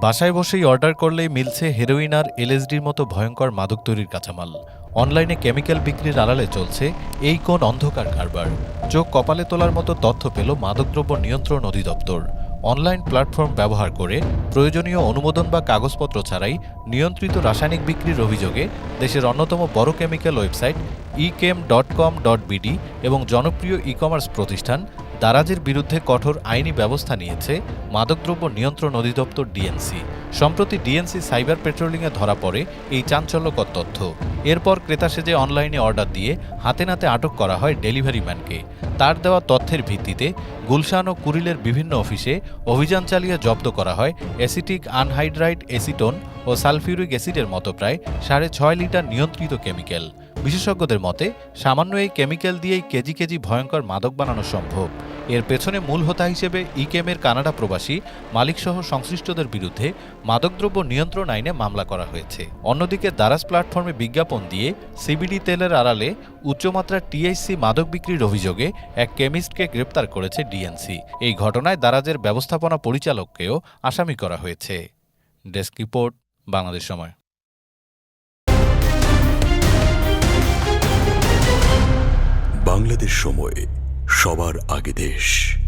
বাসায় বসেই অর্ডার করলেই মিলছে হেরোইন আর এলএসডির মতো ভয়ঙ্কর মাদক তৈরির কাঁচামাল। অনলাইনে কেমিক্যাল বিক্রির আড়ালে চলছে এই কোন অন্ধকার কারবার। চোখ কপালে তোলার মতো তথ্য পেল মাদকদ্রব্য নিয়ন্ত্রণ অধিদপ্তর। অনলাইন প্ল্যাটফর্ম ব্যবহার করে প্রয়োজনীয় অনুমোদন বা কাগজপত্র ছাড়াই নিয়ন্ত্রিত রাসায়নিক বিক্রির অভিযোগে দেশের অন্যতম বড় কেমিক্যাল ওয়েবসাইট echem.com.bd এবং জনপ্রিয় ই-কমার্স প্রতিষ্ঠান দারাজের বিরুদ্ধে কঠোর আইনি ব্যবস্থা নিয়েছে মাদকদ্রব্য নিয়ন্ত্রণ অধিদপ্তর ডিএনসি। সম্প্রতি ডিএনসি সাইবার পেট্রোলিংয়ে ধরা পড়ে এই চাঞ্চল্যকর তথ্য। এরপর ক্রেতা সেজে অনলাইনে অর্ডার দিয়ে হাতে নাতে আটক করা হয় ডেলিভারি ম্যানকে। তার দেওয়া তথ্যের ভিত্তিতে গুলশান ও কুড়িলের বিভিন্ন অফিসে অভিযান চালিয়ে জব্দ করা হয় অ্যাসিটিক আনহাইড্রাইড এসিটোন ও সালফিউরিক অ্যাসিডের মতো প্রায় 6.5 লিটার নিয়ন্ত্রিত কেমিক্যাল। বিশেষজ্ঞদের মতে সামান্য এই কেমিক্যাল দিয়েই কেজি কেজি ভয়ঙ্কর মাদক বানানো সম্ভব। এর পেছনে মূল হোতা হিসেবে ইকেমের কানাডা প্রবাসী মালিকসহ সংশ্লিষ্টদের বিরুদ্ধে মাদকদ্রব্য নিয়ন্ত্রণ আইনে মামলা করা হয়েছে। অন্যদিকে দারাজ প্ল্যাটফর্মে বিজ্ঞাপন দিয়ে সিবিডি তেলের আড়ালে উচ্চমাত্রার টিএইচসি মাদক বিক্রির অভিযোগে এক কেমিস্টকে গ্রেপ্তার করেছে ডিএনসি। এই ঘটনায় দারাজের ব্যবস্থাপনা পরিচালককেও আসামি করা হয়েছে। ডেস্ক রিপোর্ট, বাংলাদেশ সময়। বাংলাদেশ সময়, সবার আগে দেশ।